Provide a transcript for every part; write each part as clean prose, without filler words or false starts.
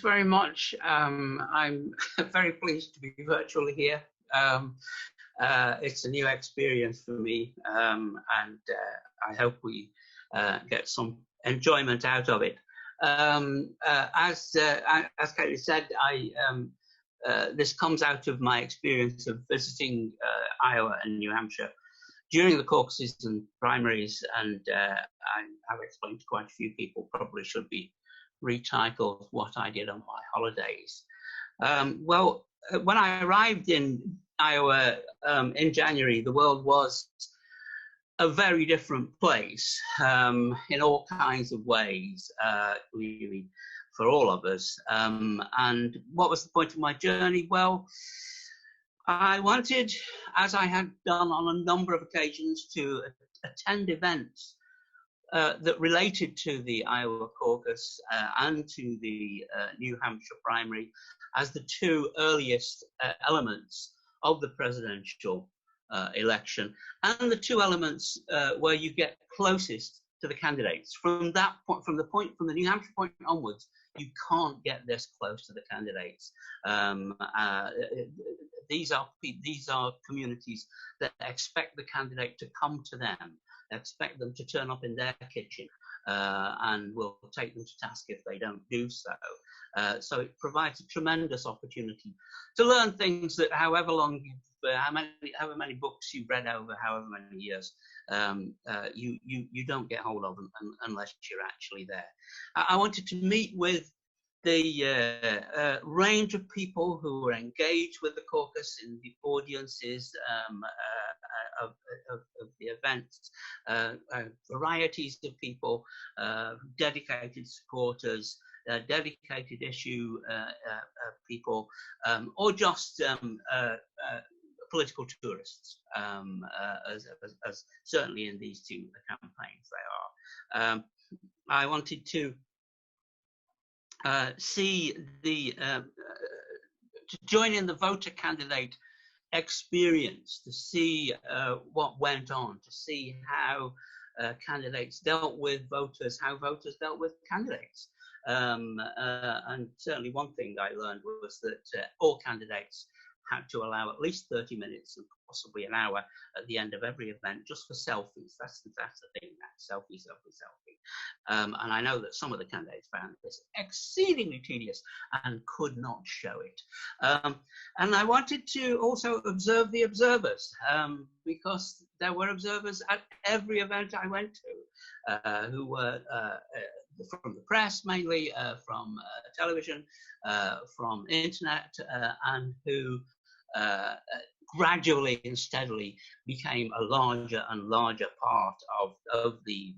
very much. I'm very pleased to be virtually here. It's a new experience for me, and I hope we get some enjoyment out of it. As Katie said, this comes out of my experience of visiting Iowa and New Hampshire during the caucuses and primaries, and I've explained to quite a few people, probably should be retitled What I Did on My Holidays. Well, when I arrived in Iowa in January, the world was a very different place in all kinds of ways, really, for all of us. And what was the point of my journey? Well, I wanted, as I had done on a number of occasions, to attend events that related to the Iowa caucus and to the New Hampshire primary as the two earliest elements of the presidential election, and the two elements where you get closest to the candidates. From that point, from the New Hampshire point onwards, you can't get this close to the candidates. These are communities that expect the candidate to come to them, expect them to turn up in their kitchen, and will take them to task if they don't do so. So it provides a tremendous opportunity to learn things that, however many books you've read over however many years, you don't get hold of them unless you're actually there. I wanted to meet with the range of people who were engaged with the caucus in the audiences of the events, varieties of people, dedicated supporters, dedicated issue people, or just political tourists, as certainly in these two campaigns they are. I wanted to see to join in the voter candidate experience, to see what went on, to see how candidates dealt with voters, how voters dealt with candidates. And certainly one thing I learned was that all candidates had to allow at least 30 minutes and possibly an hour at the end of every event just for selfies. That's the thing, that selfie. And I know that some of the candidates found this exceedingly tedious and could not show it. And I wanted to also observe the observers, because there were observers at every event I went to, who were from the press mainly, from television, from internet, and who gradually and steadily became a larger and larger part of the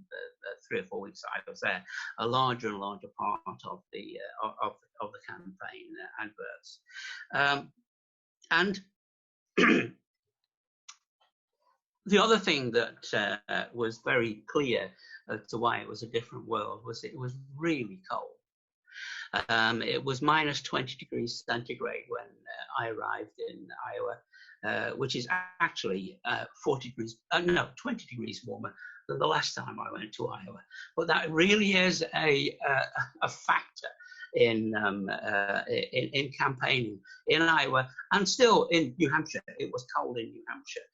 3 or 4 weeks I was there, a larger and larger part of the campaign adverts. And the other thing that was very clear as to why it was a different world was it was really cold. It was minus 20 degrees centigrade when I arrived in Iowa, which is actually 20 degrees warmer than the last time I went to Iowa. But that really is a factor in campaigning in Iowa, and still in New Hampshire. It was cold in New Hampshire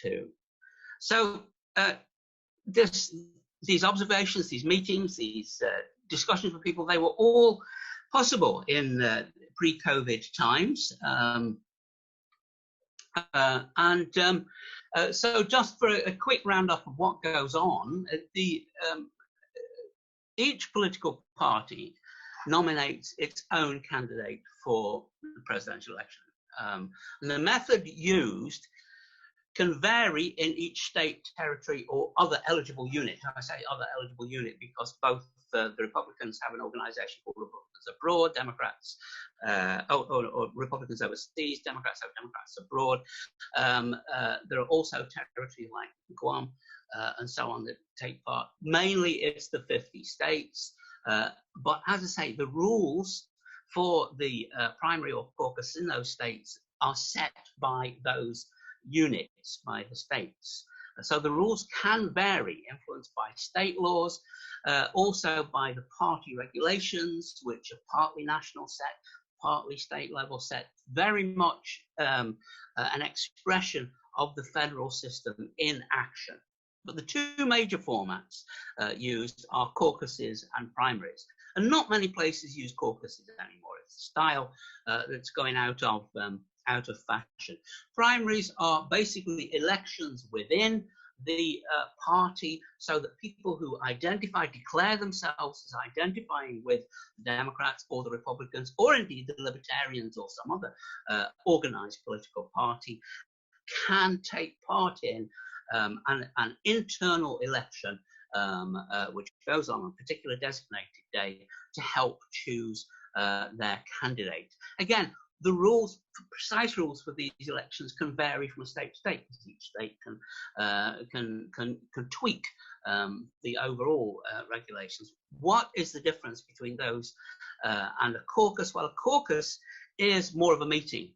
too. So these observations, these meetings, these discussions with people, they were all possible in pre-COVID times. So just for a quick roundup of what goes on, each political party nominates its own candidate for the presidential election. And the method used can vary in each state, territory, or other eligible unit. I say other eligible unit because both the Republicans have an organization called Republicans Abroad, Democrats, or Republicans overseas, Democrats have Democrats abroad. There are also territories like Guam and so on that take part. Mainly it's the 50 states. But as I say, the rules for the primary or caucus in those states are set by those units, by the states. So the rules can vary, influenced by state laws, also by the party regulations, which are partly national set, partly state level set, very much an expression of the federal system in action. But the two major formats used are caucuses and primaries. And not many places use caucuses anymore. It's a style that's going out of fashion. Primaries are basically elections within the party, so that people who declare themselves as identifying with the Democrats or the Republicans, or indeed the Libertarians or some other organized political party, can take part in an internal election which goes on a particular designated day to help choose their candidate. Again, the rules, precise rules for these elections can vary from state to state, because each state can tweak the overall regulations. What is the difference between those and a caucus? Well, a caucus is more of a meeting.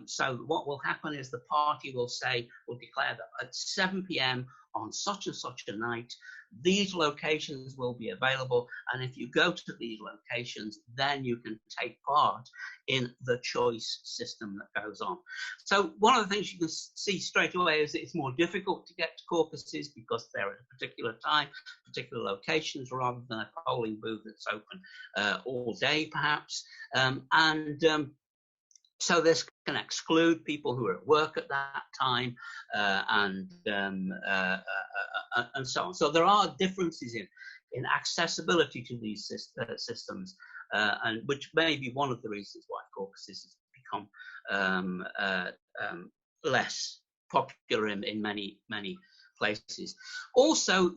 So what will happen is the party will declare that at 7 p.m. on such and such a night, these locations will be available, and if you go to these locations, then you can take part in the choice system that goes on. So one of the things you can see straight away is that it's more difficult to get to caucuses because they're at a particular time, particular locations, rather than a polling booth that's open all day, perhaps. So this can exclude people who are at work at that time, and so on. So there are differences in accessibility to these systems, and which may be one of the reasons why caucuses have become less popular in many places. Also,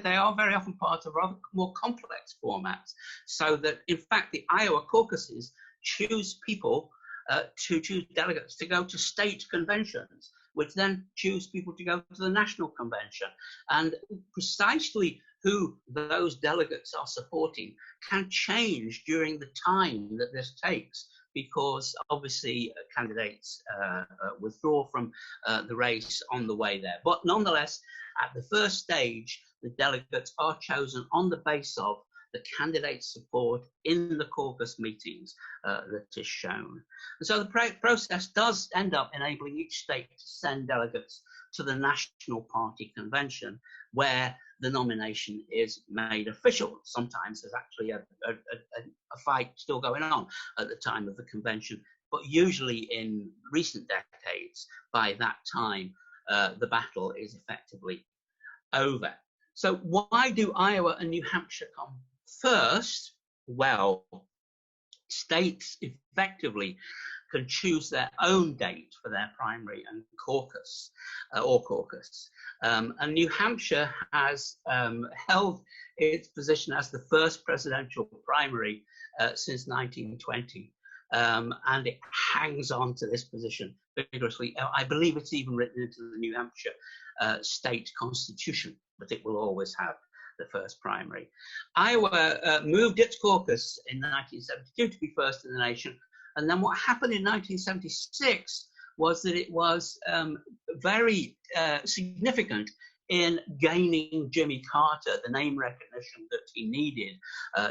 they are very often part of rather more complex formats, so that in fact the Iowa caucuses choose people to choose delegates to go to state conventions, which then choose people to go to the national convention. And precisely who those delegates are supporting can change during the time that this takes, because obviously candidates withdraw from the race on the way there. But nonetheless, at the first stage, the delegates are chosen on the basis of the candidate's support in the caucus meetings that is shown. And so the process does end up enabling each state to send delegates to the national party convention, where the nomination is made official. Sometimes there's actually a fight still going on at the time of the convention, but usually in recent decades, by that time, the battle is effectively over. So why do Iowa and New Hampshire come first? Well, states effectively can choose their own date for their primary and caucus, and New Hampshire has held its position as the first presidential primary since 1920, and it hangs on to this position vigorously. I believe it's even written into the New Hampshire state constitution that it will always have the first primary. Iowa moved its caucus in 1972 to be first in the nation. And then what happened in 1976 was that it was very significant in gaining Jimmy Carter the name recognition that he needed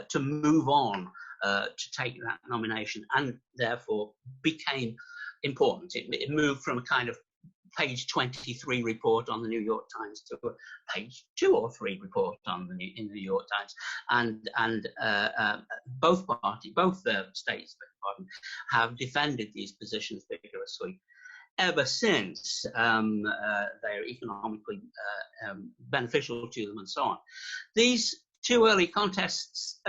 to move on to take that nomination, and therefore became important. It moved from a kind of page 23 report on the New York Times to a page 2 or 3 report in the New York Times, and both states have defended these positions vigorously ever since. They're economically beneficial to them, and so on. These two early contests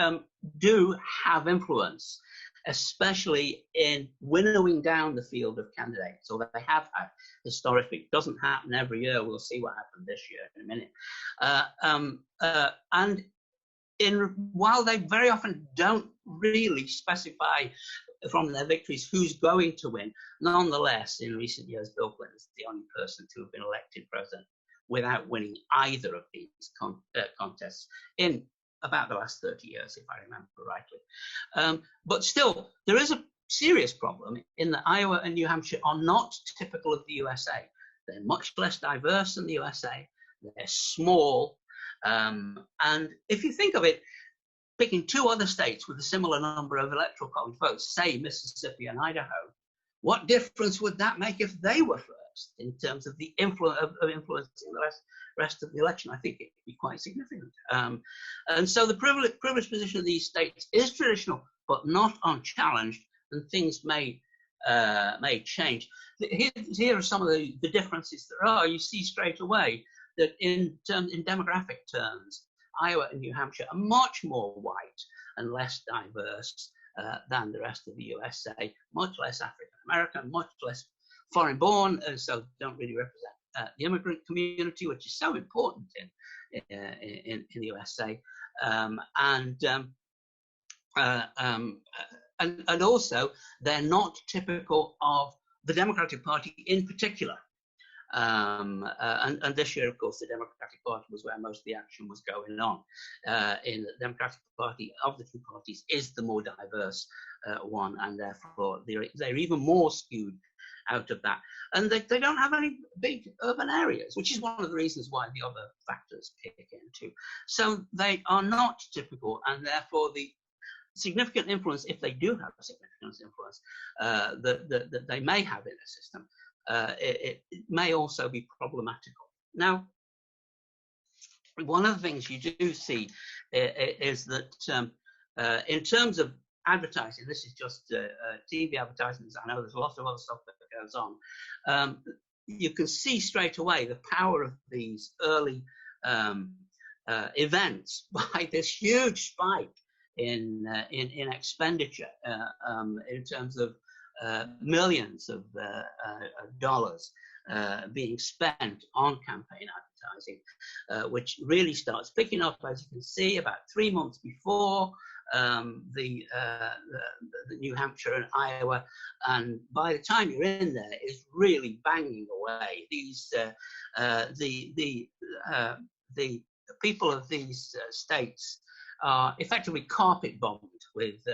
do have influence, especially in winnowing down the field of candidates, or they have had historically. It doesn't happen every year. We'll see what happened this year in a minute. And while they very often don't really specify from their victories who's going to win, nonetheless, in recent years, Bill Clinton is the only person to have been elected president without winning either of these contests in about the last 30 years, if I remember rightly. But still, there is a serious problem in that Iowa and New Hampshire are not typical of the USA. They're much less diverse than the USA. They're small. And if you think of it, picking two other states with a similar number of electoral college votes, say Mississippi and Idaho, what difference would that make if they were first in terms of the influencing the rest of the election? I think it would be quite significant. And so the privileged position of these states is traditional, but not unchallenged, and things may change. Here are some of the differences there are. You see straight away that in demographic terms, Iowa and New Hampshire are much more white and less diverse than the rest of the USA, much less African American, much less foreign born, so don't really represent the immigrant community, which is so important in the USA, and also they're not typical of the Democratic Party in particular. And this year, of course, the Democratic Party was where most of the action was going on. In the Democratic Party, of the two parties, is the more diverse one, and therefore they're even more skewed out of that. And they don't have any big urban areas, which is one of the reasons why the other factors kick in too. So they are not typical, and therefore the significant influence, if they do have a significant influence, that they may have in the system, it may also be problematical. Now, one of the things you do see is that in terms of advertising, this is just TV advertisements. I know there's a lot of other stuff that goes on. You can see straight away the power of these early events by this huge spike in expenditure in terms of millions of dollars being spent on campaign advertising, which really starts picking up, as you can see, about 3 months before the New Hampshire and Iowa, and by the time you're in there, is really banging away. These the people of these states are effectively carpet bombed with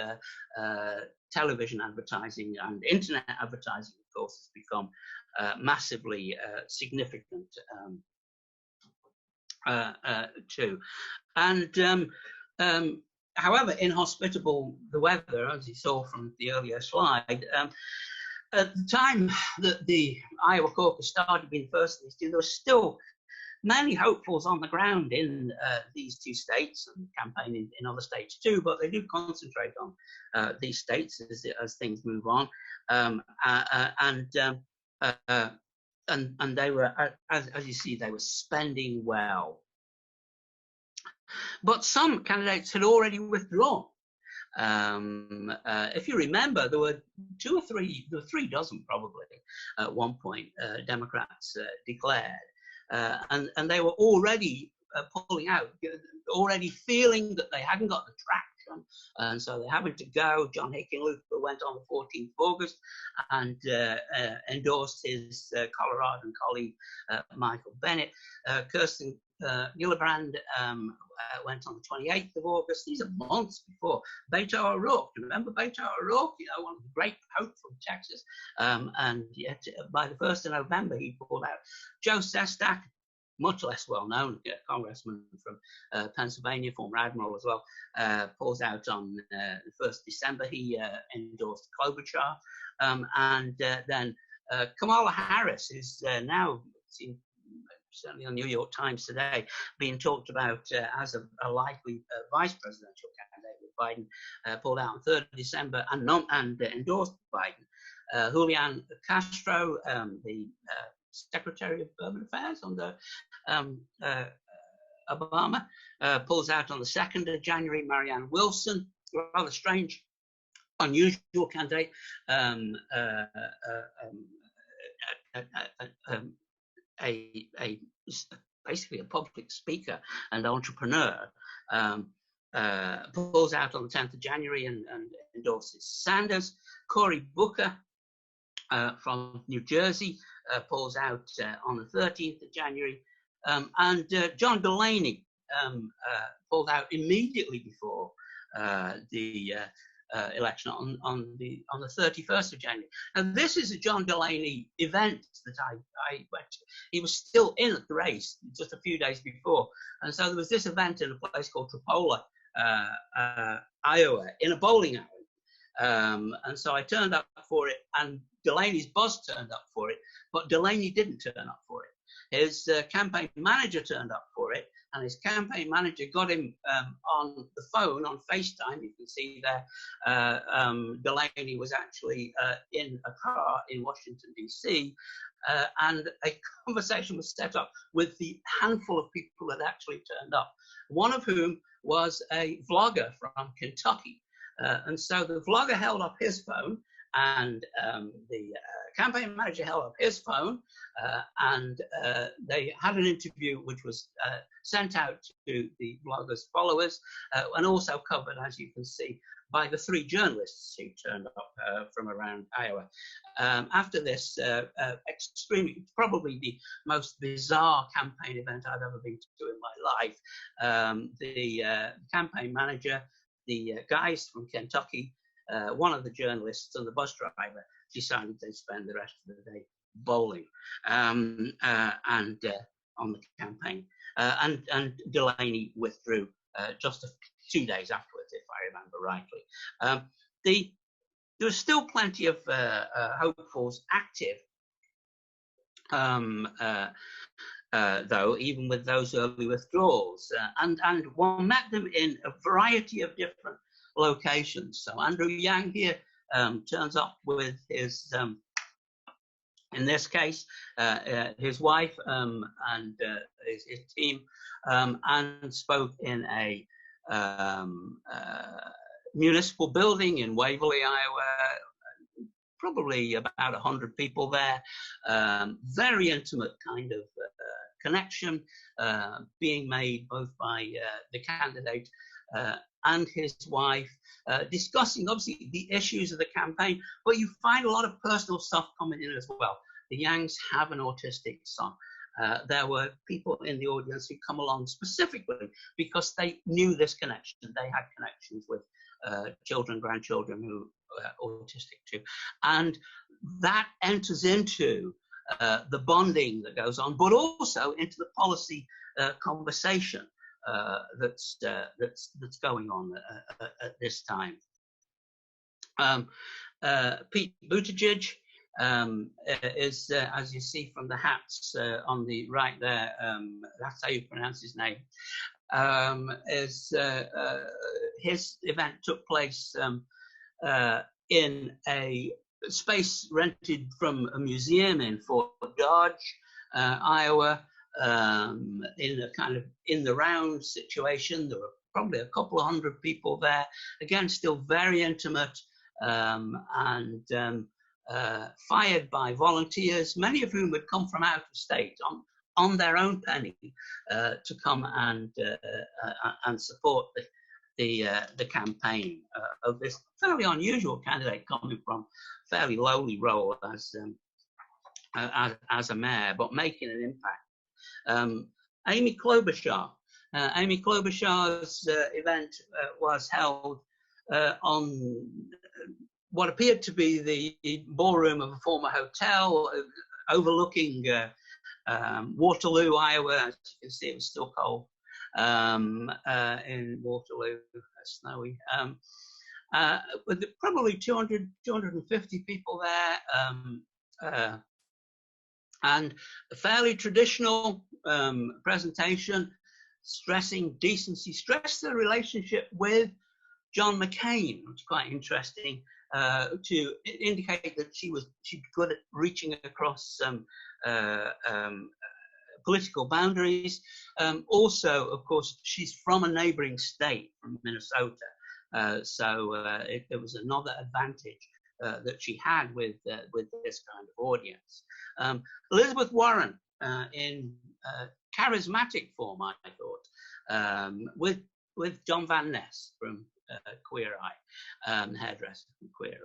television advertising, and internet advertising, of course, has become massively significant too. And however inhospitable the weather, as you saw from the earlier slide, at the time that the Iowa caucus started being first in these two, there were still many hopefuls on the ground in these two states, and campaigning in other states too, but they do concentrate on these states as things move on. And they were, as you see, they were spending well. But some candidates had already withdrawn. If you remember, there were there were 3 dozen probably at one point, Democrats declared. And they were already pulling out, already feeling that they hadn't got the traction, and so they're having to go. John Hickenlooper went on the 14th of August and endorsed his Coloradan colleague, Michael Bennet. Kirsten Gillibrand went on the 28th of August. These are months before. Beto O'Rourke, remember Beto O'Rourke? You know, one of the great hope from Texas. And yet, by the 1st of November, he pulled out. Joe Sestak, much less well-known congressman from Pennsylvania, former admiral as well, pulls out on the 1st of December. He endorsed Klobuchar. And then Kamala Harris is now seen, certainly on the New York Times today, being talked about as a likely vice presidential candidate, with Biden pulled out on 3rd of December and endorsed Biden. Julian Castro, the Secretary of Urban Affairs under Obama, pulls out on the 2nd of January. Marianne Wilson, rather strange, unusual candidate, basically a public speaker and entrepreneur, pulls out on the 10th of January and endorses Sanders. Cory Booker from New Jersey pulls out on the 13th of January. And John Delaney pulled out immediately before the election on the 31st of January. And this is a John Delaney event that I went to. He was still in the race just a few days before, and so there was this event in a place called Tripola, Iowa, in a bowling alley. And so I turned up for it, and Delaney's boss turned up for it, but Delaney didn't turn up for it. His campaign manager turned up for it, and his campaign manager got him on the phone, on FaceTime. You can see there, Delaney was actually in a car in Washington, D.C., and a conversation was set up with the handful of people that actually turned up, one of whom was a vlogger from Kentucky. And so the vlogger held up his phone, and the campaign manager held up his phone, and they had an interview which was sent out to the vlogger's followers, and also covered, as you can see, by the 3 journalists who turned up from around Iowa. After this extremely, probably the most bizarre campaign event I've ever been to in my life, the campaign manager, the guys from Kentucky, one of the journalists and the bus driver decided they'd spend the rest of the day bowling and on the campaign. And Delaney withdrew just 2 days afterwards, if I remember rightly. There was still plenty of hopefuls active, though, even with those early withdrawals. And one met them in a variety of different locations. So Andrew Yang here turns up with his, in this case, his wife and his team, and spoke in a municipal building in Waverly, Iowa. Probably about 100 people there. Very intimate kind of connection being made both by the candidate and his wife, discussing obviously the issues of the campaign, but you find a lot of personal stuff coming in as well. The Yangs have an autistic son. There were people in the audience who come along specifically because they knew this connection. They had connections with children, grandchildren who are autistic too. And that enters into the bonding that goes on, but also into the policy conversation that's going on at this time. Pete Buttigieg is, as you see from the hats on the right there, that's how you pronounce his name, his event took place in a space rented from a museum in Fort Dodge, Iowa, in a kind of in the round situation. There were probably a couple of hundred people there. Again, still very intimate, and fired by volunteers, many of whom had come from out of state on their own penny to come and support the campaign of this fairly unusual candidate coming from fairly lowly role as a mayor, but making an impact. Amy Klobuchar. Amy Klobuchar's event was held on what appeared to be the ballroom of a former hotel overlooking Waterloo, Iowa. As you can see, it was still cold in Waterloo, snowy. With probably 200, 250 people there, and a fairly traditional presentation, stressing decency, stressed the relationship with John McCain, which is quite interesting, to indicate that she's good at reaching across political boundaries. Also, of course, she's from a neighboring state, from Minnesota, so there was another advantage that she had with this kind of audience. Elizabeth Warren, in charismatic form, I thought, with John Van Ness from Queer Eye, hairdresser from Queer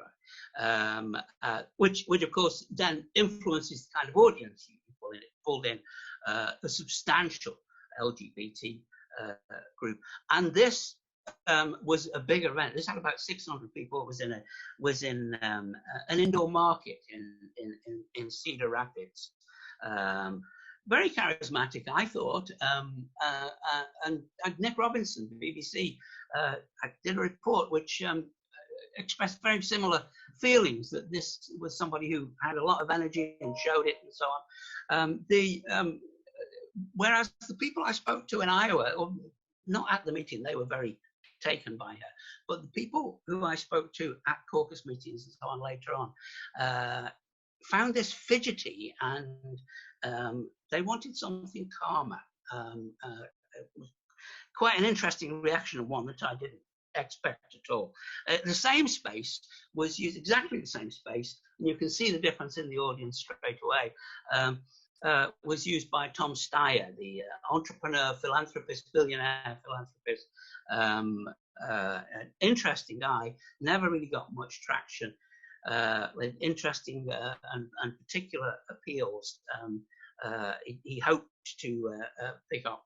Eye, which of course then influences the kind of audience you pulled in a substantial LGBT group. And this was a bigger event. This had about 600 people. It was in an indoor market in Cedar Rapids. Very charismatic, I thought. And Nick Robinson, BBC, did a report which expressed very similar feelings, that this was somebody who had a lot of energy and showed it and so on. Whereas the people I spoke to in Iowa, or not at the meeting, they were very taken by her, but the people who I spoke to at caucus meetings and so on later on found this fidgety, and they wanted something calmer. It was quite an interesting reaction, and one that I didn't expect at all. The same space was used, exactly the same space, and you can see the difference in the audience straight away. Was used by Tom Steyer, the entrepreneur, philanthropist, billionaire philanthropist. An interesting guy, never really got much traction, with interesting and particular appeals. He hoped to pick up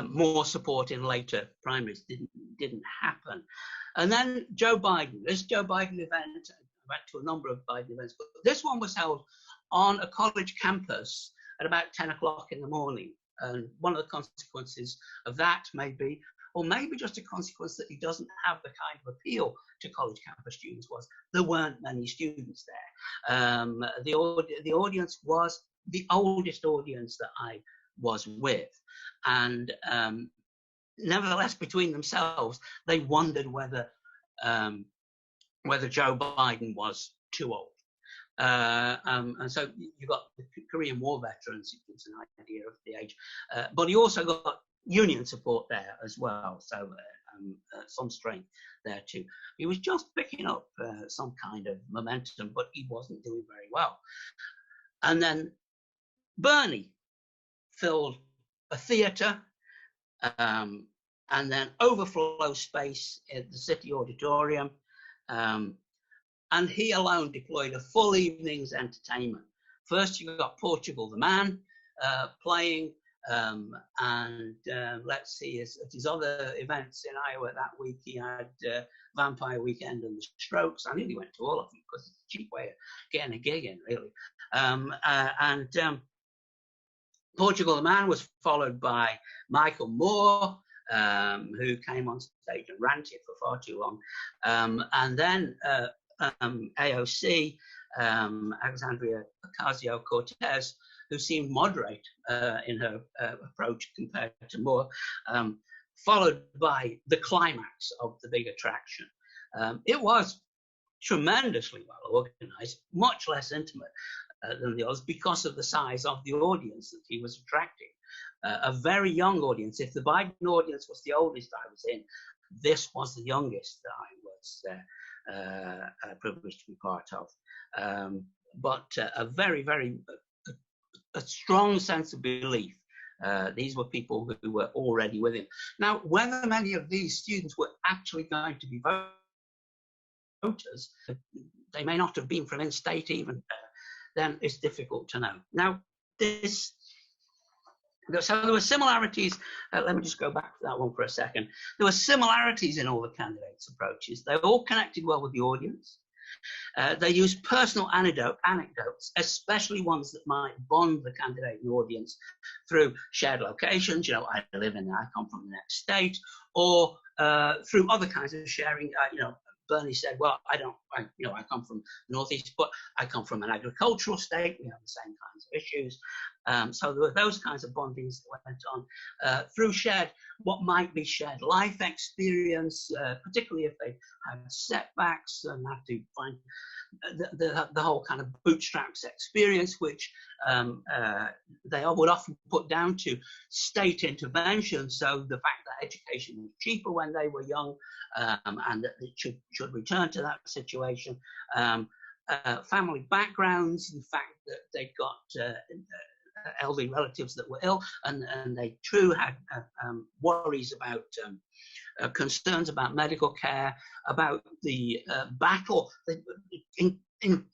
more support in later primaries. Didn't happen. And then Joe Biden. This Joe Biden event, I went to a number of Biden events, but this one was held on a college campus at about 10 o'clock in the morning. And one of the consequences of that may be, or maybe just a consequence that he doesn't have the kind of appeal to college campus students, was there weren't many students there. The audience was the oldest audience that I was with. And nevertheless, between themselves, they wondered whether Joe Biden was too old. And so you got the Korean War veterans, it gives an idea of the age, but he also got union support there as well, so some strength there too. He was just picking up some kind of momentum, but he wasn't doing very well. And then Bernie filled a theatre, and then overflow space in the city auditorium. And he alone deployed a full evening's entertainment. First, you got Portugal the Man playing, and let's see, at his other events in Iowa that week, he had Vampire Weekend and the Strokes. I nearly went to all of them because it's a cheap way of getting a gig in, really. Portugal the Man was followed by Michael Moore, who came on stage and ranted for far too long. And then AOC, Alexandria Ocasio-Cortez, who seemed moderate in her approach compared to Moore, followed by the climax of the big attraction. It was tremendously well organized, much less intimate than the others because of the size of the audience that he was attracting. A very young audience. If the Biden audience was the oldest I was in, this was the youngest that I was privileged to be part of. But a very, very a strong sense of belief. These were people who were already with him. Now, whether many of these students were actually going to be voters, they may not have been from in-state even, then it's difficult to know. Now, so there were similarities. Let me just go back to that one for a second. There were similarities in all the candidates' approaches. They all connected well with the audience. They used personal anecdotes, especially ones that might bond the candidate and the audience through shared locations. You know, I come from the next state, or through other kinds of sharing. Bernie said, well, I come from the Northeast, but I come from an agricultural state. We have the same kinds of issues. So there were those kinds of bondings that went on through what might be shared life experience, particularly if they had setbacks and had to find the whole kind of bootstraps experience, which they would often put down to state intervention. So the fact that education was cheaper when they were young, and that it should return to that situation. Family backgrounds, the fact that they got elderly relatives that were ill, and they too had worries about concerns about medical care, about the battle. In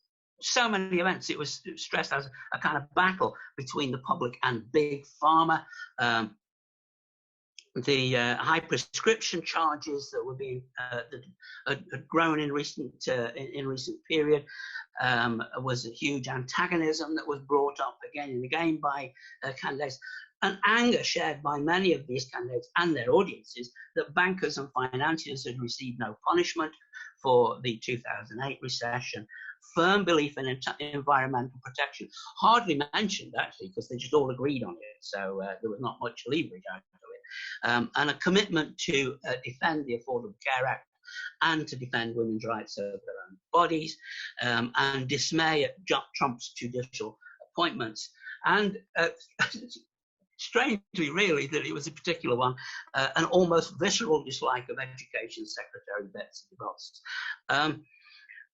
so many events, it was stressed as a kind of battle between the public and big pharma. the high prescription charges that were being that had grown in recent period. Was a huge antagonism that was brought up again and again by candidates, and anger shared by many of these candidates and their audiences that bankers and financiers had received no punishment for the 2008 recession. Firm belief in environmental protection, hardly mentioned actually, because they just all agreed on it, so there was not much leverage out of it, and a commitment to defend the Affordable Care Act and to defend women's rights over their own bodies, and dismay at Trump's judicial appointments. And strangely, really, that it was a particular one, an almost visceral dislike of Education Secretary Betsy DeVos.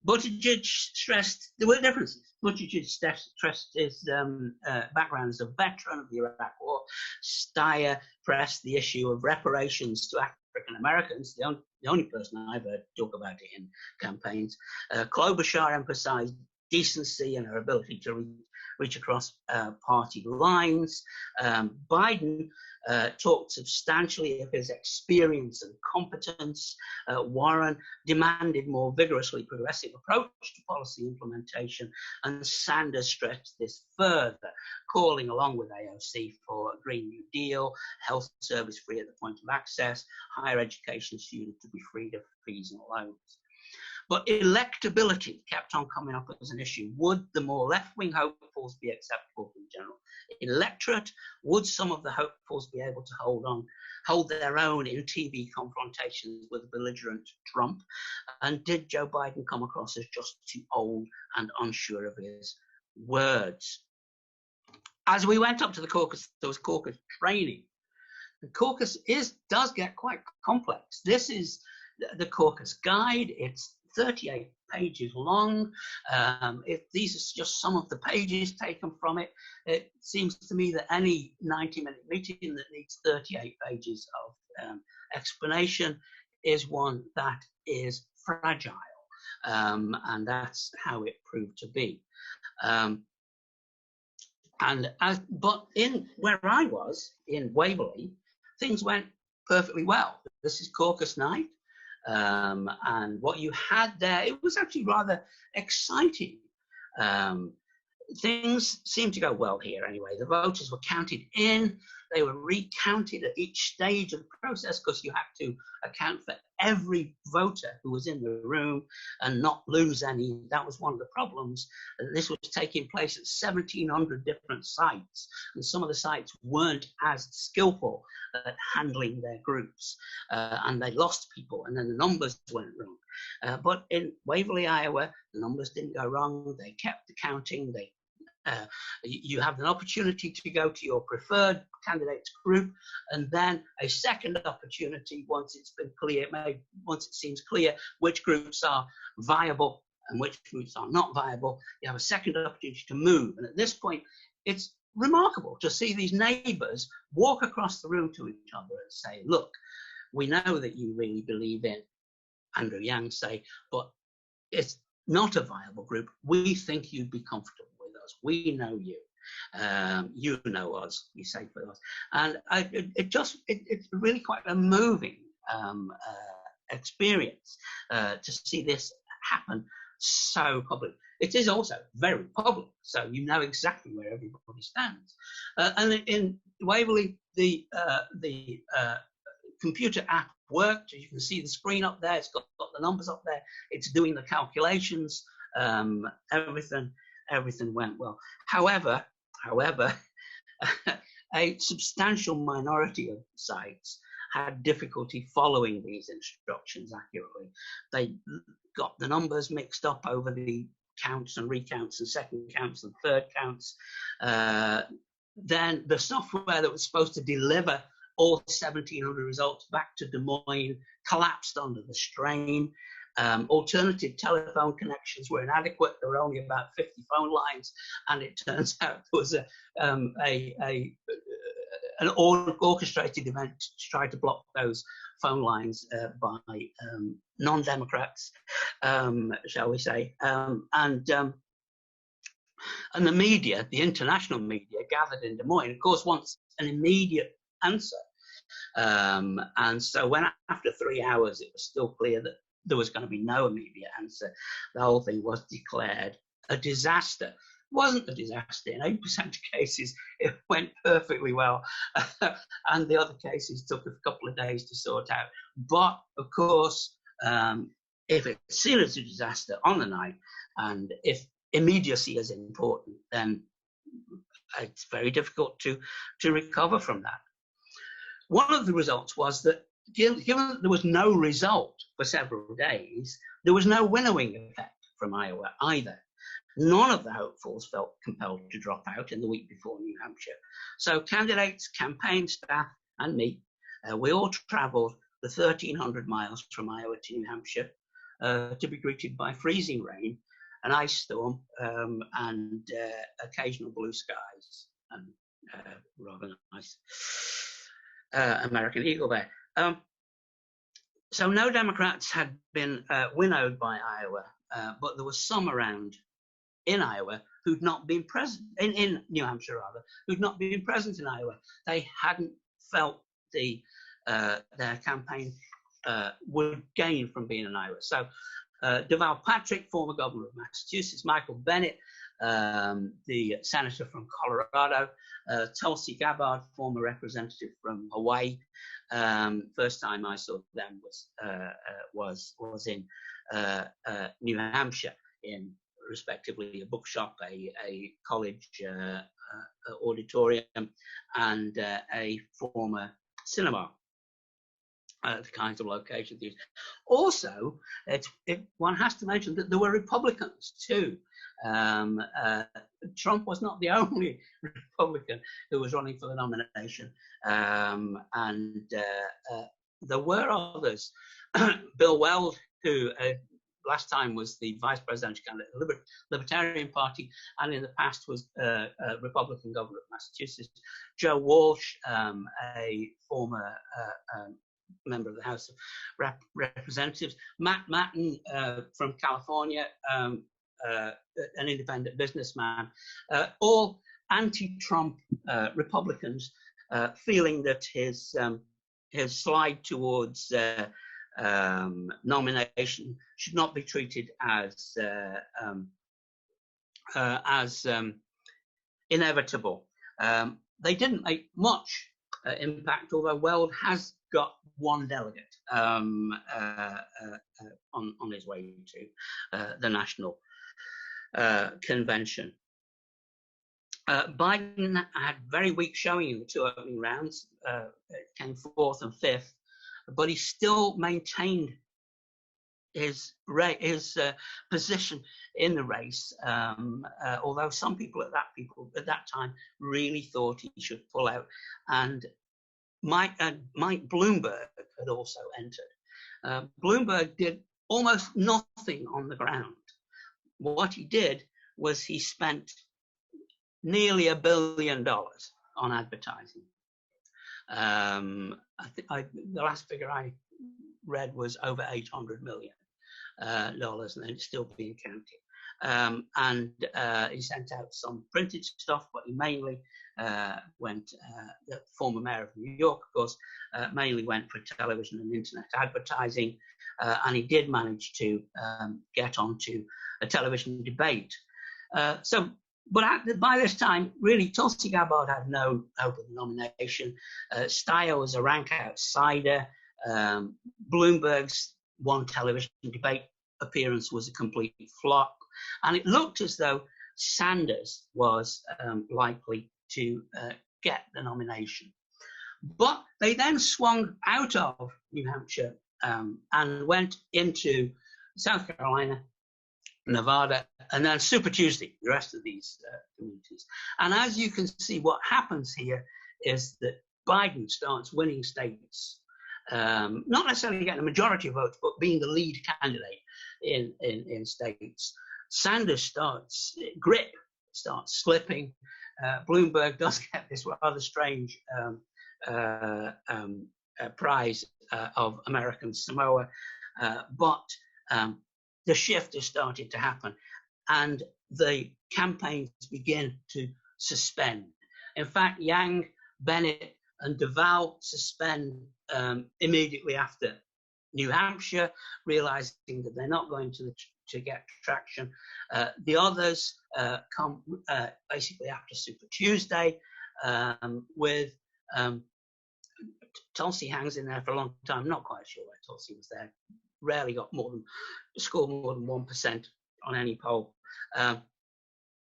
Buttigieg stressed there were differences. Buttigieg stressed his background as a veteran of the Iraq War. Steyer pressed the issue of reparations to African Americans, the only person I've heard talk about it in campaigns. Klobuchar emphasized decency and her ability to reach across party lines. Biden talked substantially of his experience and competence. Warren demanded more vigorously progressive approach to policy implementation, and Sanders stretched this further, calling along with AOC for a Green New Deal, health service free at the point of access, higher education students to be freed of fees and loans. But electability kept on coming up as an issue. Would the more left-wing hopefuls be acceptable to the general electorate? Would some of the hopefuls be able to hold their own in TV confrontations with belligerent Trump? And did Joe Biden come across as just too old and unsure of his words? As we went up to the caucus, there was caucus training. The caucus does get quite complex. This is the caucus guide. It's 38 pages long. These are just some of the pages taken from it. It seems to me that any 90-minute meeting that needs 38 pages of explanation is one that is fragile, and that's how it proved to be. But in where I was in Waverley, things went perfectly well. This is caucus night. And what you had there, it was actually rather exciting. Things seemed to go well here anyway. The voters were counted in. They were recounted at each stage of the process, because you had to account for every voter who was in the room and not lose any. That was one of the problems. This was taking place at 1,700 different sites, and some of the sites weren't as skillful at handling their groups, and they lost people, and then the numbers went wrong. But in Waverley, Iowa, the numbers didn't go wrong. They kept the counting. You have an opportunity to go to your preferred candidates group, and then a second opportunity once it seems clear which groups are viable and which groups are not viable. You have a second opportunity to move, and at this point, it's remarkable to see these neighbours walk across the room to each other and say, "Look, we know that you really believe in Andrew Yang, say, but it's not a viable group. We think you'd be comfortable with us. We know you. You know us," you say for us. And it's really quite a moving experience to see this happen so public. It is also very public, so you know exactly where everybody stands. And in Waverley, the computer app worked. You can see the screen up there. It's got the numbers up there. It's doing the calculations. Everything went well. However, a substantial minority of sites had difficulty following these instructions accurately. They got the numbers mixed up over the counts and recounts and second counts and third counts. Then the software that was supposed to deliver all 1,700 results back to Des Moines collapsed under the strain. Alternative telephone connections were inadequate. There were only about 50 phone lines, and it turns out there was an orchestrated event to try to block those phone lines by non-Democrats, shall we say, and the media, the international media, gathered in Des Moines, of course, wants an immediate answer. And so when after 3 hours it was still clear that there was going to be no immediate answer, the whole thing was declared a disaster. It wasn't a disaster. In 8% of cases, it went perfectly well. And the other cases took a couple of days to sort out. But of course, if it's seen as a disaster on the night, and if immediacy is important, then it's very difficult to recover from that. One of the results was that given that there was no result for several days, there was no winnowing effect from Iowa either. None of the hopefuls felt compelled to drop out in the week before New Hampshire. So candidates, campaign staff, and me, we all travelled the 1,300 miles from Iowa to New Hampshire to be greeted by freezing rain, an ice storm, and occasional blue skies, and rather nice American eagle there. So no Democrats had been winnowed by Iowa, but there was some around in Iowa who'd not been present, in New Hampshire rather, who'd not been present in Iowa. They hadn't felt their campaign would gain from being in Iowa. So Deval Patrick, former governor of Massachusetts, Michael Bennet, the senator from Colorado, Tulsi Gabbard, former representative from Hawaii. First time I saw them was in New Hampshire, in respectively a bookshop, a college auditorium, and a former cinema. The kinds of locations used. Also, one has to mention that there were Republicans too. Trump was not the only Republican who was running for the nomination, and there were others. Bill Weld, who last time was the vice presidential candidate of the Libertarian Party, and in the past was Republican governor of Massachusetts. Joe Walsh, a former member of the House of Representatives. Matt Matten from California, an independent businessman, all anti-Trump Republicans, feeling that his slide towards nomination should not be treated as inevitable. They didn't make much impact, although Weld has got one delegate on his way to the national convention. Biden had very weak showing in the two opening rounds, came fourth and fifth, but he still maintained his position in the race, although some people at that time really thought he should pull out. And Mike Bloomberg had also entered. Bloomberg did almost nothing on the ground. What he did was he spent nearly $1 billion on advertising. The last figure I read was over $800 million, and it's still being counted. And he sent out some printed stuff, but he mainly went, the former mayor of New York, of course, mainly went for television and internet advertising, and he did manage to get onto a television debate. But by this time, really, Tulsi Gabbard had no hope of the nomination. Steyer was a rank outsider. Bloomberg's one television debate appearance was a complete flop. And it looked as though Sanders was likely to get the nomination. But they then swung out of New Hampshire and went into South Carolina, Nevada, and then Super Tuesday, the rest of these communities. And as you can see, what happens here is that Biden starts winning states, not necessarily getting a majority of votes, but being the lead candidate in states. Sanders' grip starts slipping. Bloomberg does get this rather strange prize of American Samoa, but the shift has started to happen, and the campaigns begin to suspend. In fact, Yang, Bennett, and de Waal suspend immediately after New Hampshire, realizing that they're not going to get traction. The others come basically after Super Tuesday, with Tulsi hangs in there for a long time. Not quite sure why Tulsi was there. Rarely got scored more than 1% on any poll.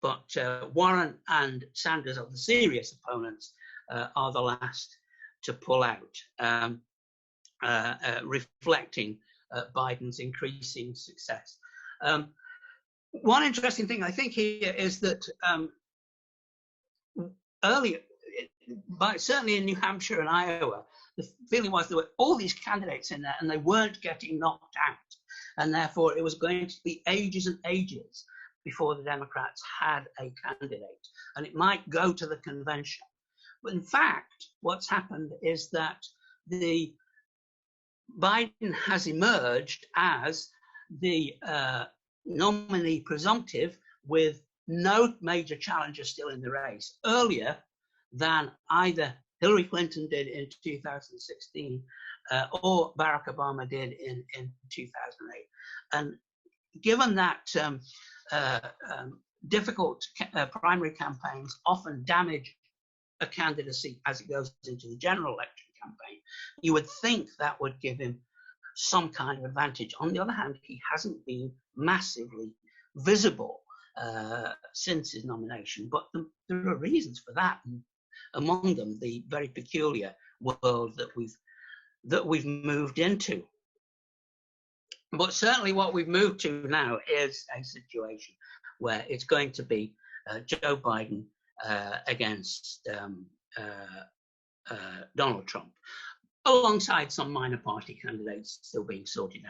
But Warren and Sanders are the serious opponents, are the last to pull out, reflecting Biden's increasing success. One interesting thing I think here is that earlier, certainly in New Hampshire and Iowa, the feeling was there were all these candidates in there and they weren't getting knocked out. And therefore, it was going to be ages and ages before the Democrats had a candidate. And it might go to the convention. But in fact, what's happened is that Biden has emerged as the nominee presumptive with no major challengers still in the race, earlier than either Hillary Clinton did in 2016 or Barack Obama did in 2008. And given that difficult primary campaigns often damage a candidacy as it goes into the general election campaign, you would think that would give him some kind of advantage. On the other hand, he hasn't been massively visible since his nomination, but there are reasons for that. And among them, the very peculiar world that we've moved into. But certainly what we've moved to now is a situation where it's going to be Joe Biden against Donald Trump, alongside some minor party candidates still being sorted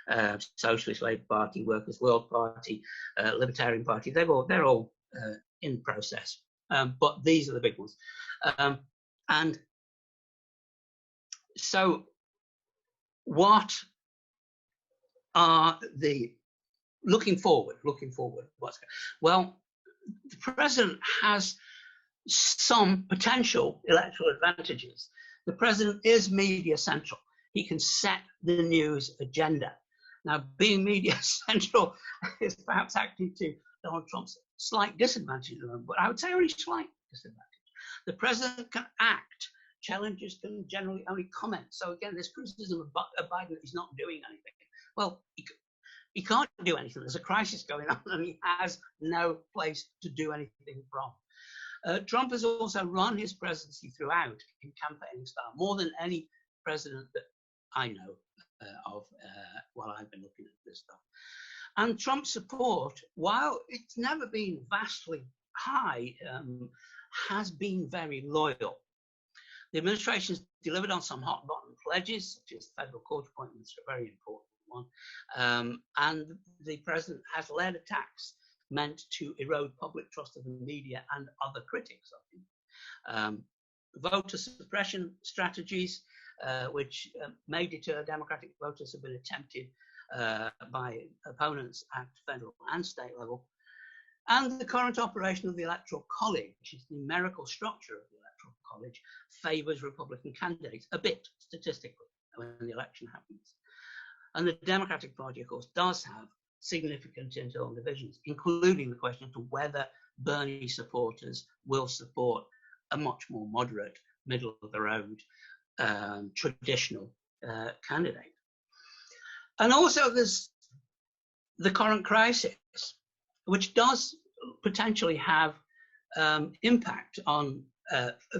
out. Socialist Labour Party, Workers' World Party, Libertarian Party, they're all in process. But these are the big ones. And so what are the looking forward, well, the president has some potential electoral advantages. The president is media central. He can set the news agenda. Now, being media central is perhaps acting to Donald Trump's slight disadvantage, but I would say only slight disadvantage. The president can act. Challengers can generally only comment. So again, this criticism of Biden that he's not doing anything. Well, he can't do anything. There's a crisis going on and he has no place to do anything from. Trump has also run his presidency throughout in campaigning style, more than any president that I know of while I've been looking at this stuff. And Trump's support, while it's never been vastly high, has been very loyal. The administration's delivered on some hot button pledges, such as federal court appointments, a very important one. And the president has led attacks meant to erode public trust of the media and other critics of him. Voter suppression strategies, which may deter Democratic voters, have been attempted by opponents at federal and state level. And the current operation of the Electoral College, which is the numerical structure of the Electoral College, favors Republican candidates a bit statistically when the election happens. And the Democratic Party, of course, does have significant internal divisions, including the question as to whether Bernie supporters will support a much more moderate, middle-of-the-road, traditional candidate. And also there's the current crisis, which does potentially have impact on,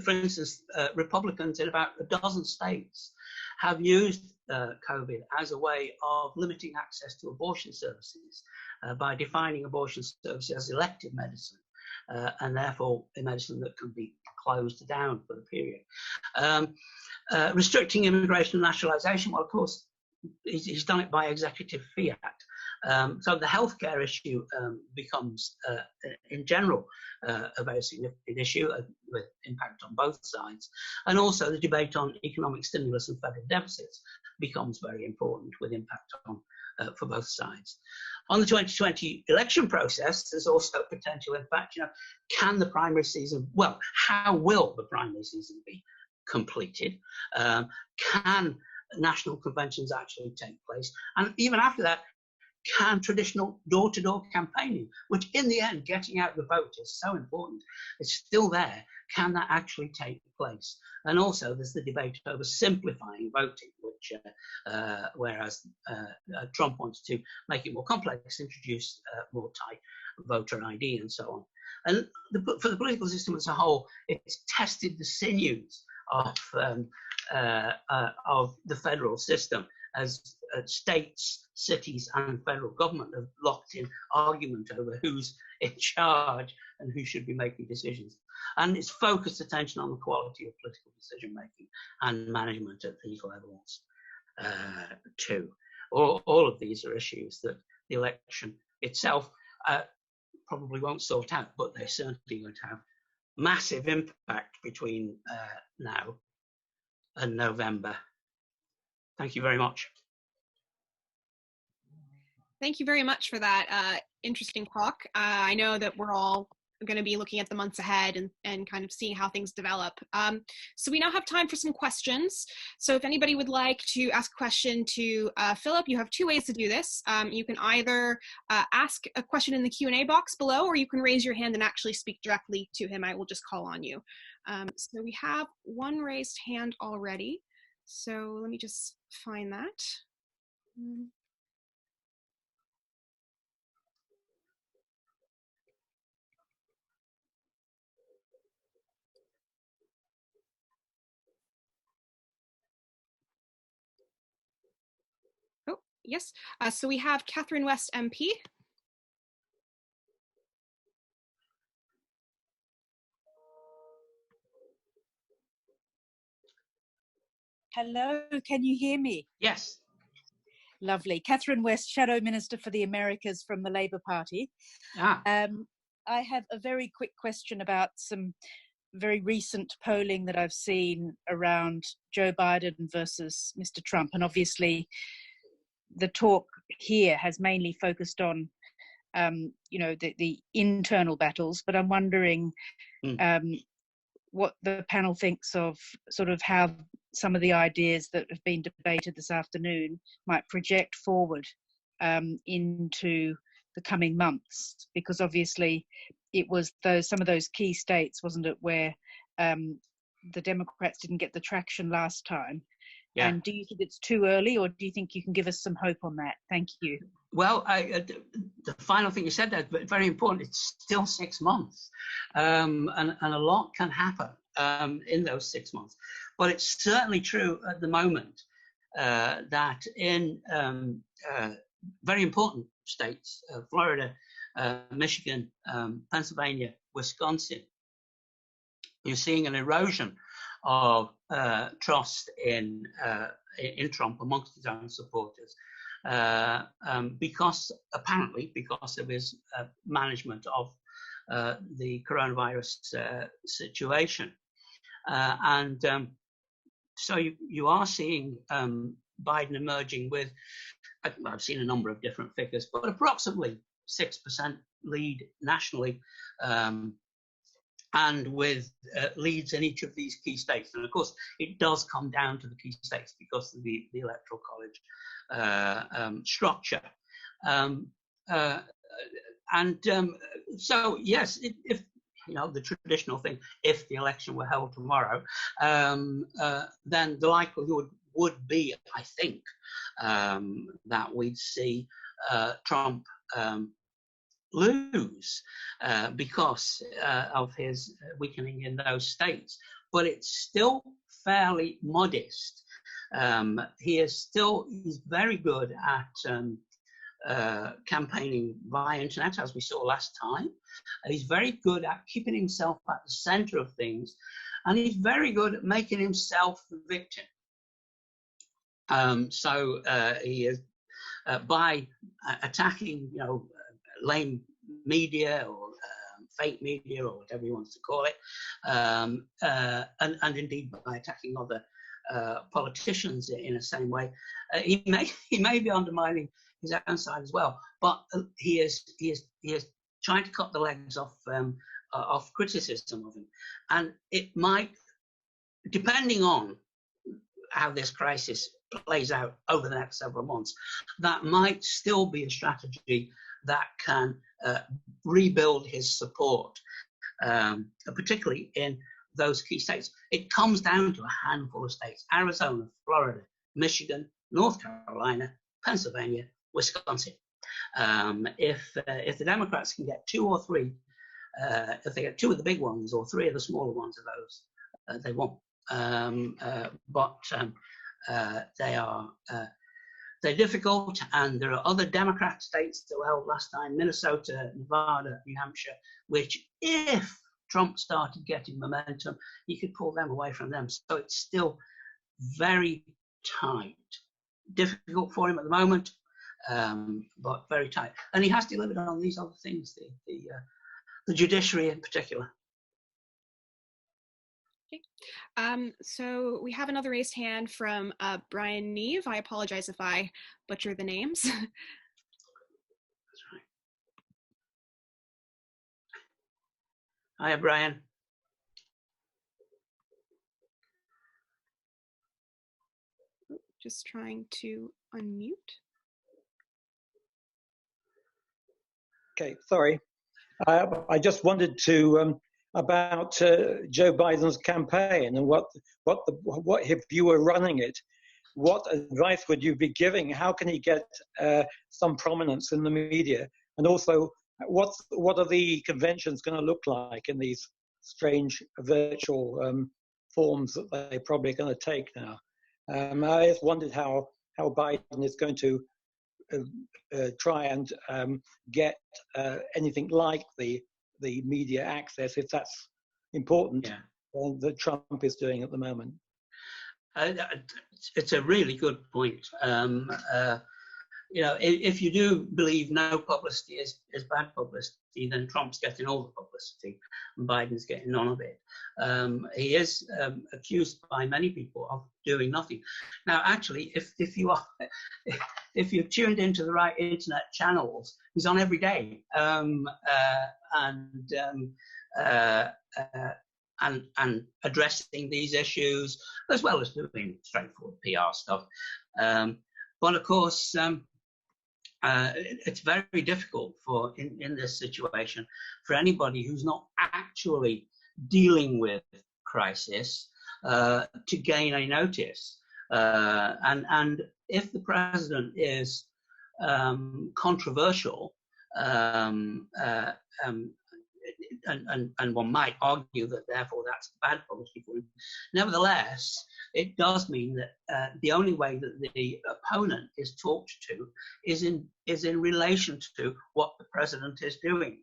for instance, Republicans in about a dozen states have used COVID as a way of limiting access to abortion services by defining abortion services as elective medicine, and therefore a medicine that can be closed down for the period. Restricting immigration and naturalization, well, of course, he's done it by executive fiat. So the healthcare issue becomes, in general, a very significant issue with impact on both sides. And also the debate on economic stimulus and federal deficits becomes very important with impact on for both sides. On the 2020 election process, there's also potential impact. Can the primary season, well, how will the primary season be? completed? Can national conventions actually take place? And even after that, can traditional door-to-door campaigning, which in the end, getting out the vote is so important, it's still there, can that actually take place? And also there's the debate over simplifying voting, which whereas Trump wants to make it more complex, introduce more tight voter ID and so on. And for the political system as a whole, it's tested the sinews of the federal system as states, cities and federal government have locked in argument over who's in charge and who should be making decisions. And it's focused attention on the quality of political decision making and management at these levels too. All of these are issues that the election itself probably won't sort out, but they're certainly going to have massive impact between now and November. Thank you very much. Thank you very much for that interesting talk. I know that we're all going to be looking at the months ahead and kind of seeing how things develop. So we now have time for some questions. So if anybody would like to ask a question to Philip, you have two ways to do this. You can either ask a question in the Q&A box below, or you can raise your hand and actually speak directly to him. I will just call on you. So we have one raised hand already. So let me just find that. Oh, yes. So we have Catherine West, MP. Hello, can you hear me? Yes. Lovely. Catherine West, Shadow Minister for the Americas from the Labour Party. I have a very quick question about some very recent polling that I've seen around Joe Biden versus Mr. Trump. And obviously the talk here has mainly focused on, the internal battles, but I'm wondering what the panel thinks of sort of how some of the ideas that have been debated this afternoon might project forward into the coming months, because obviously it was some of those key states, wasn't it, where the Democrats didn't get the traction last time. Yeah. And do you think it's too early, or do you think you can give us some hope on that? Thank you. Well, the final thing you said there, very important. It's still 6 months, and a lot can happen in those 6 months. But it's certainly true at the moment that in very important states, Florida, Michigan, Pennsylvania, Wisconsin, you're seeing an erosion of trust in Trump amongst his own supporters, because of his management of the coronavirus situation, so you are seeing Biden emerging with, I've seen a number of different figures, but approximately 6% lead nationally, and with leads in each of these key states. And of course, it does come down to the key states because of the electoral college structure. So yes, if the traditional thing, if the election were held tomorrow, then the likelihood would be, I think, that we'd see Trump lose because of his weakening in those states. But it's still fairly modest. He's very good at campaigning via internet, as we saw last time. He's very good at keeping himself at the center of things, and he's very good at making himself the victim. So he is by attacking, lame media or fake media or whatever he wants to call it, and indeed by attacking other politicians in the same way, he may be undermining his own side as well. But he is trying to cut the legs off criticism of him, and it might depending on how this crisis plays out over the next several months, that might still be a strategy that can rebuild his support, particularly in those key states. It comes down to a handful of states: Arizona, Florida, Michigan, North Carolina, Pennsylvania, Wisconsin. If the Democrats can get two or three, if they get two of the big ones or three of the smaller ones of those, they won't. They're difficult, and there are other Democrat states that were held last time: Minnesota, Nevada, New Hampshire, which, if Trump started getting momentum, he could pull them away from them. So it's still very tight. Difficult for him at the moment, but very tight. And he has delivered on these other things, the judiciary in particular. Okay. So we have another raised hand from Brian Neve. I apologize if I butcher the names. That's right. Hiya, Brian. Just trying to unmute. Okay, sorry. I just wanted to about Joe Biden's campaign and what if you were running it, what advice would you be giving? How can he get some prominence in the media? And also, what are the conventions going to look like in these strange virtual forms that they're probably going to take now? I just wondered how Biden is going to try and get anything like the media access, if that's important, that Trump is doing at the moment. It's a really good point. If you do believe no publicity is bad publicity, then Trump's getting all the publicity and Biden's getting none of it. He is accused by many people of doing nothing. Now, actually, if you've tuned into the right internet channels, he's on every day, and addressing these issues, as well as doing straightforward PR stuff. But of course, it's very difficult in this situation for anybody who's not actually dealing with crisis to gain a notice. And if the president is controversial, and one might argue that therefore that's bad publicity for him. Nevertheless, it does mean that the only way that the opponent is talked to is in relation to what the president is doing.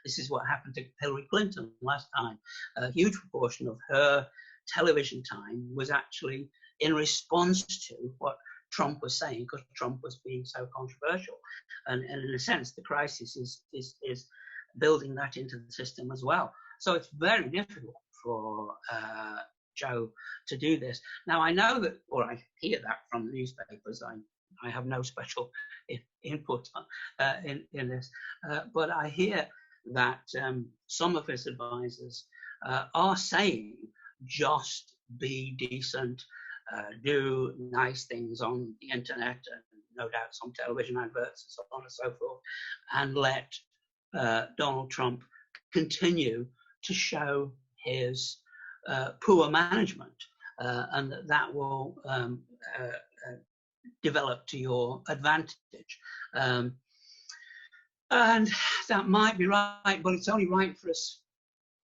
This is what happened to Hillary Clinton last time. A huge proportion of her television time was actually in response to what Trump was saying, because Trump was being so controversial. And in a sense, the crisis is building that into the system as well. So it's very difficult for Joe to do this. Now, I know that, or I hear that from the newspapers. I have no special input in this, but I hear that some of his advisors are saying, just be decent, do nice things on the internet, and no doubt some television adverts and so on and so forth, and let Donald Trump continue to show his poor management, and that will develop to your advantage. And that might be right, but it's only right for a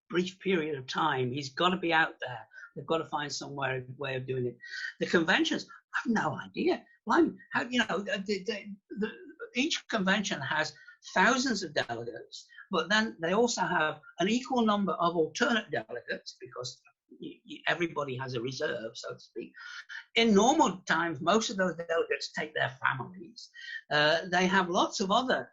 brief period of time. He's got to be out there. They've got to find some way of doing it. The conventions, I have no idea. Each convention has thousands of delegates, but then they also have an equal number of alternate delegates, because everybody has a reserve, so to speak. In normal times, most of those delegates take their families. They have lots of other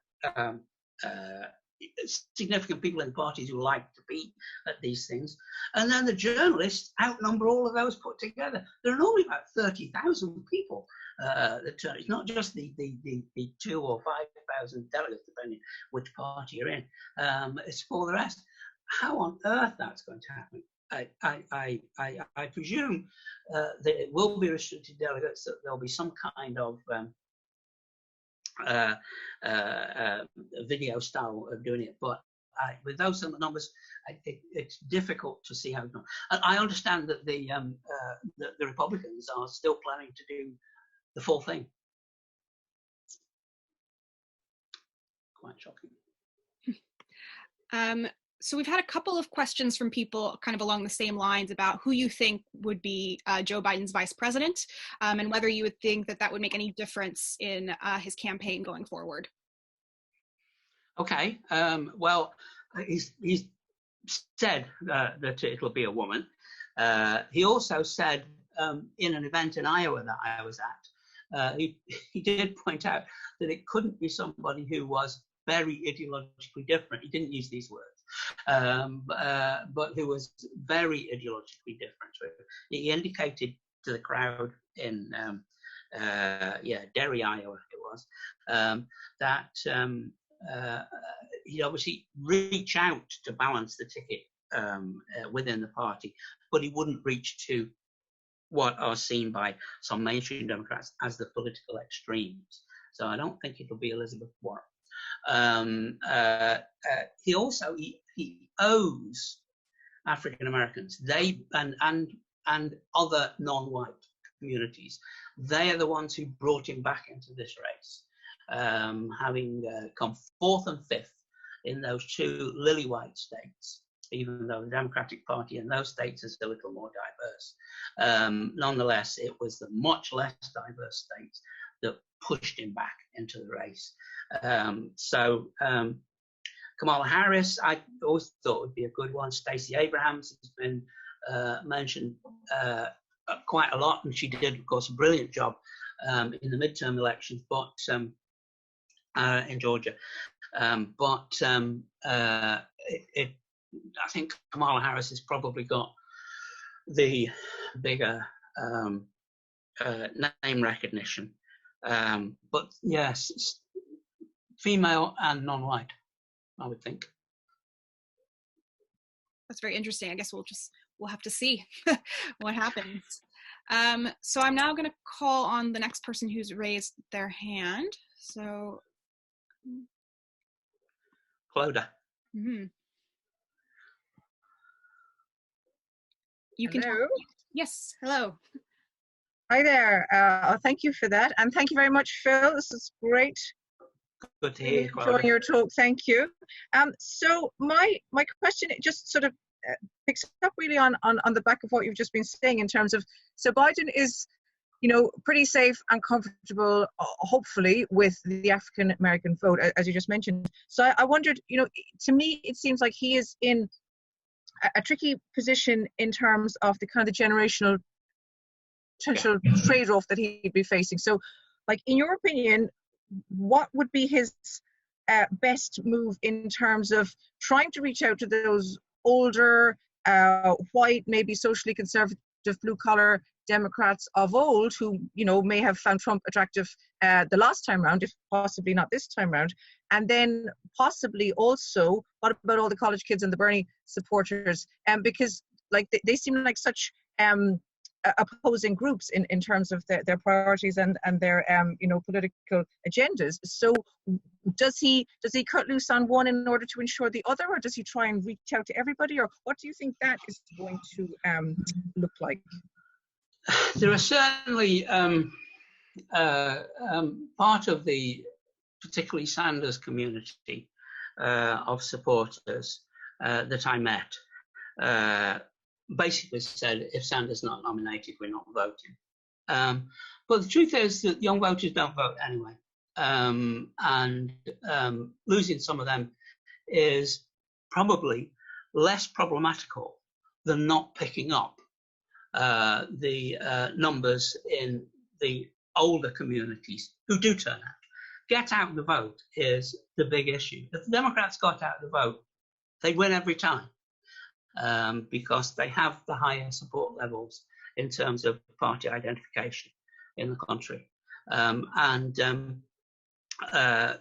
significant people in parties who like to be at these things. And then the journalists outnumber all of those put together. There are normally about 30,000 people that turn. It's not just the 2,000 or 5,000 delegates, depending which party you're in. It's for the rest. How on earth that's going to happen? I presume that it will be restricted delegates, that there'll be some kind of video style of doing it, but with those numbers, it's difficult to see how it's done. I understand that the Republicans are still planning to do the full thing. Quite shocking. So we've had a couple of questions from people kind of along the same lines about who you think would be Joe Biden's vice president, and whether you would think that that would make any difference in his campaign going forward. Okay, well, he's said that it will be a woman. He also said in an event in Iowa that I was at, he did point out that it couldn't be somebody who was very ideologically different. He didn't use these words. But who was very ideologically different. So he indicated to the crowd in Derry, Iowa, it was, that he'd obviously reach out to balance the ticket within the party, but he wouldn't reach to what are seen by some mainstream Democrats as the political extremes. So I don't think it'll be Elizabeth Warren. He also he owes African Americans, they and other non-white communities. They are the ones who brought him back into this race, having come 4th and 5th in those 2 lily white states, even though the Democratic Party in those states is a little more diverse. Nonetheless, it was the much less diverse states that pushed him back into the race. Kamala Harris, I always thought would be a good one. Stacey Abrams has been mentioned quite a lot, and she did, of course, a brilliant job in the midterm elections, but in Georgia. I think Kamala Harris has probably got the bigger name recognition. But yes, female and non-white, I would think. That's very interesting. I guess we'll have to see what happens. So I'm now going to call on the next person who's raised their hand. So, Cloda. Mm-hmm. You can. Hello. Yes. Hello. Hi there. Thank you for that, and thank you very much, Phil. This is great. Good to hear you, enjoying your talk. Thank you. So my question just sort of picks up really on the back of what you've just been saying in terms of, so Biden is, pretty safe and comfortable, hopefully, with the African American vote, as you just mentioned. So I wondered, to me, it seems like he is in a tricky position in terms of the kind of generational potential trade-off that he'd be facing. So, like, in your opinion, what would be his best move in terms of trying to reach out to those older, white, maybe socially conservative, blue-collar Democrats of old who, may have found Trump attractive the last time round, if possibly not this time round, and then possibly also, what about all the college kids and the Bernie supporters? Because, like, they seem like such opposing groups in terms of their priorities and their political agendas. So does he cut loose on one in order to ensure the other, or does he try and reach out to everybody, or what do you think that is going to look like? There are certainly part of the particularly Sanders community of supporters that I met basically said, if Sanders not nominated, we're not voting. But the truth is that young voters don't vote anyway. And losing some of them is probably less problematical than not picking up the numbers in the older communities who do turn out. Get out the vote is the big issue. If the Democrats got out the vote, they'd win every time. Because they have the higher support levels in terms of party identification in the country.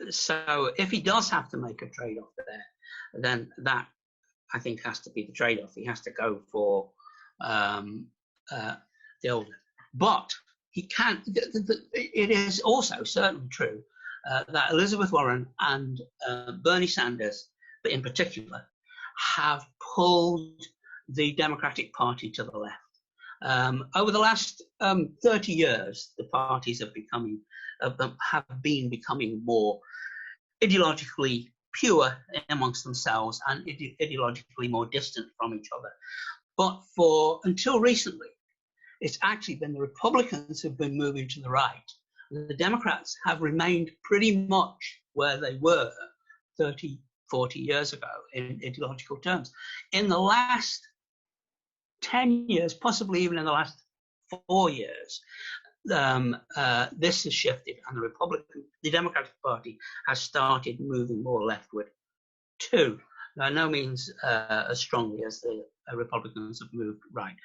So if he does have to make a trade-off there, then that I think, has to be the trade-off. He has to go for the older. But he can't. It is also certainly true that Elizabeth Warren and Bernie Sanders, in particular, have pulled the Democratic Party to the left. Over the last 30 years, the parties have been becoming more ideologically pure amongst themselves and ideologically more distant from each other. But until recently, it's actually been the Republicans who've been moving to the right. The Democrats have remained pretty much where they were 30, 40 years ago in ideological terms. In the last 10 years, possibly even in the last 4 years, this has shifted, and the Democratic Party has started moving more leftward too. By no means as strongly as the Republicans have moved right,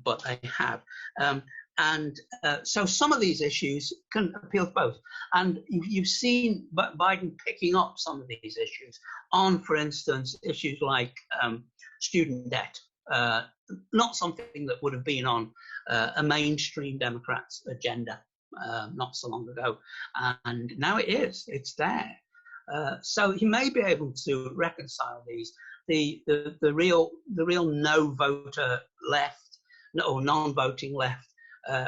but they have. So some of these issues can appeal to both. And you've seen Biden picking up some of these issues on, for instance, issues like student debt. Not something that would have been on a mainstream Democrats agenda not so long ago, and now it is. It's there. So he may be able to reconcile these. The real no voter left, or non-voting left,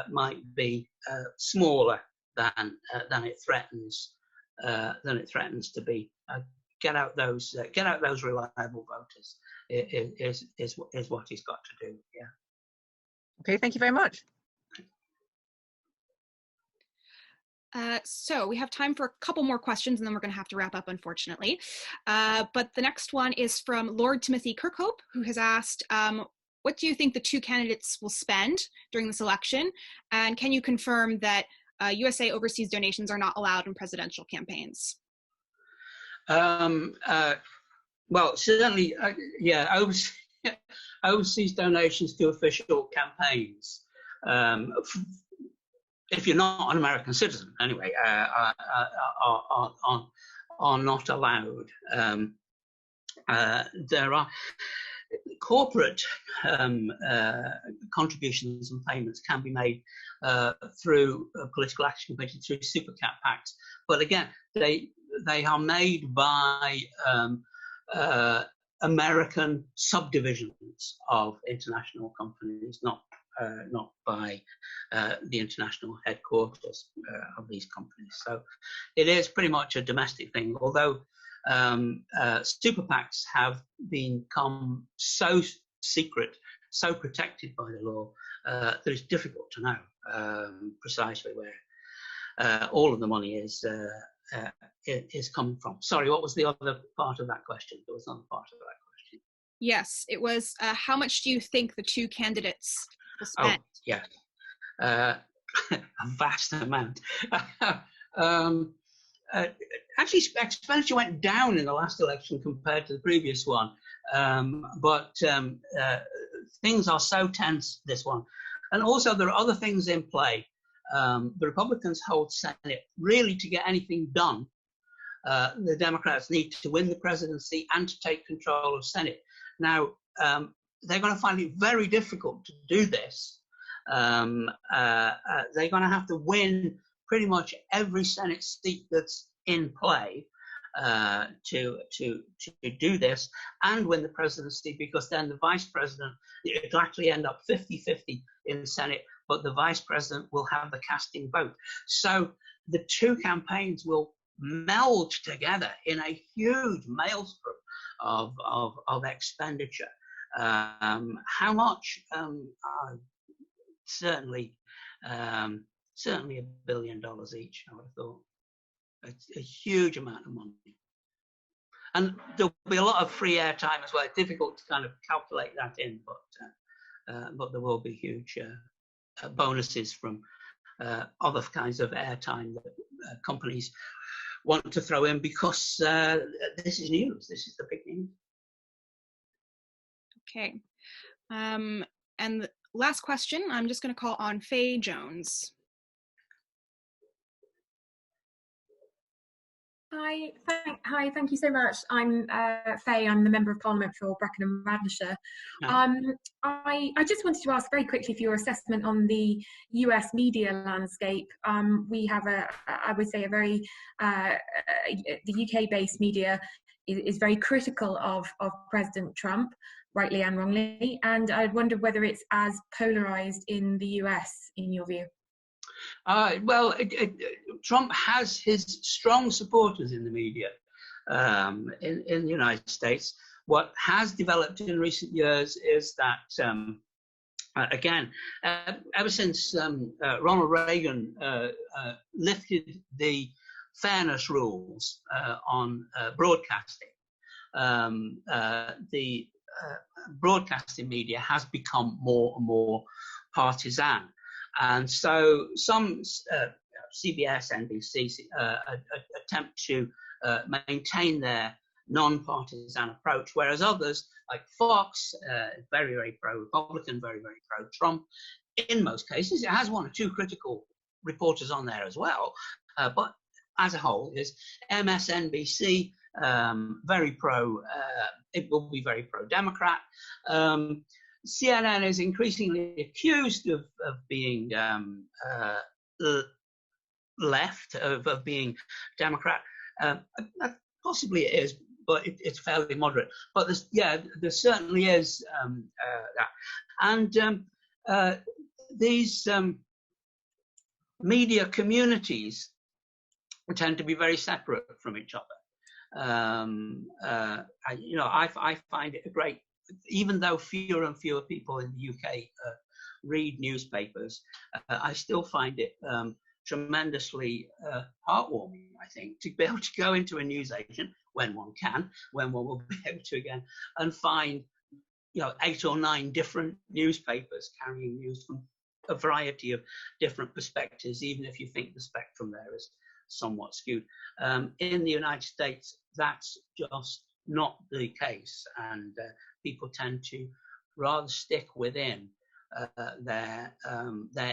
might be smaller than it threatens to be. Get out those reliable voters is what he's got to do. Yeah. Okay, thank you very much. So we have time for a couple more questions, and then we're going to have to wrap up, unfortunately. But the next one is from Lord Timothy Kirkhope, who has asked, what do you think the two candidates will spend during this election? And can you confirm that USA overseas donations are not allowed in presidential campaigns? Well, certainly, yeah, overseas donations to official campaigns, if you're not an American citizen, anyway, are not allowed. There are corporate contributions and payments can be made through political action committee, through super PACs, but again, they are made by American subdivisions of international companies, not by the international headquarters of these companies. So it is pretty much a domestic thing, although super PACs have become so secret, so protected by the law, that it's difficult to know precisely where all of the money is coming from. Sorry, what was the other part of that question? There was another part of that question. Yes, it was how much do you think the two candidates will spend? Oh, yeah. A vast amount. Actually, expenditure went down in the last election compared to the previous one, but things are so tense this one. And also there are other things in play. The Republicans hold Senate. Really, to get anything done, the Democrats need to win the presidency and to take control of Senate. Now, they're going to find it very difficult to do this. They're going to have to win pretty much every Senate seat that's in play to do this, and win the presidency, because then the vice president, it'll actually end up 50-50 in the Senate, but the vice president will have the casting vote. So the two campaigns will meld together in a huge maelstrom of expenditure. How much? Certainly $1 billion each, I would have thought. It's a huge amount of money. And there'll be a lot of free airtime as well. It's difficult to kind of calculate that in, but there will be huge bonuses from other kinds of airtime that companies want to throw in, because this is news. This is the big news. Okay. And the last question, I'm just going to call on Faye Jones. Hi, thank you so much. I'm Faye. I'm the Member of Parliament for Brecon and Radnorshire. I just wanted to ask very quickly for your assessment on the US media landscape. We have I would say, a very, the UK-based media is very critical of President Trump, rightly and wrongly, and I wonder whether it's as polarized in the US, in your view. Well, Trump has his strong supporters in the media in the United States. What has developed in recent years is that, again, ever since Ronald Reagan lifted the fairness rules on broadcasting, the broadcasting media has become more and more partisan. And so some CBS, NBC attempt to maintain their non-partisan approach, whereas others, like Fox, very, very pro-Republican, very, very pro-Trump. In most cases, it has one or two critical reporters on there as well, but as a whole, is MSNBC, very pro, it will be very pro-Democrat. CNN is increasingly accused of being left, of being Democrat. Possibly it is, but it's fairly moderate. But there certainly is that. And these media communities tend to be very separate from each other. I find it a great, even though fewer and fewer people in the UK read newspapers, I still find it tremendously heartwarming, I think, to be able to go into a newsagent when one can, when one will be able to again, and find 8 or 9 different newspapers carrying news from a variety of different perspectives, even if you think the spectrum there is somewhat skewed. In the United States, that's just not the case, and people tend to rather stick within their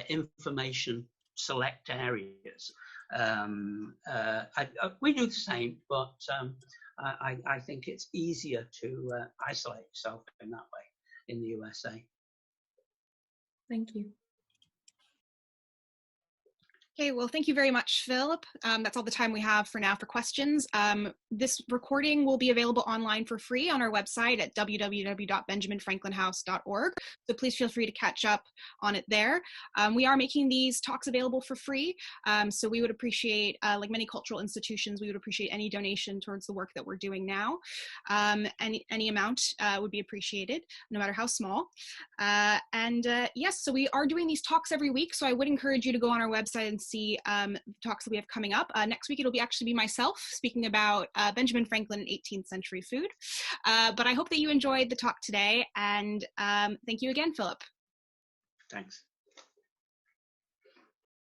information select areas. We do the same, but I think it's easier to isolate yourself in that way in the USA. Thank you. Okay, well, thank you very much, Philip. That's all the time we have for now for questions. This recording will be available online for free on our website at www.benjaminfranklinhouse.org. So please feel free to catch up on it there. We are making these talks available for free. So we would appreciate, like many cultural institutions, we would appreciate any donation towards the work that we're doing now. Any amount would be appreciated, no matter how small. Yes, so we are doing these talks every week. So I would encourage you to go on our website and see talks that we have coming up. Next week, it'll actually be myself speaking about Benjamin Franklin and 18th century food. But I hope that you enjoyed the talk today, and thank you again, Philip. Thanks.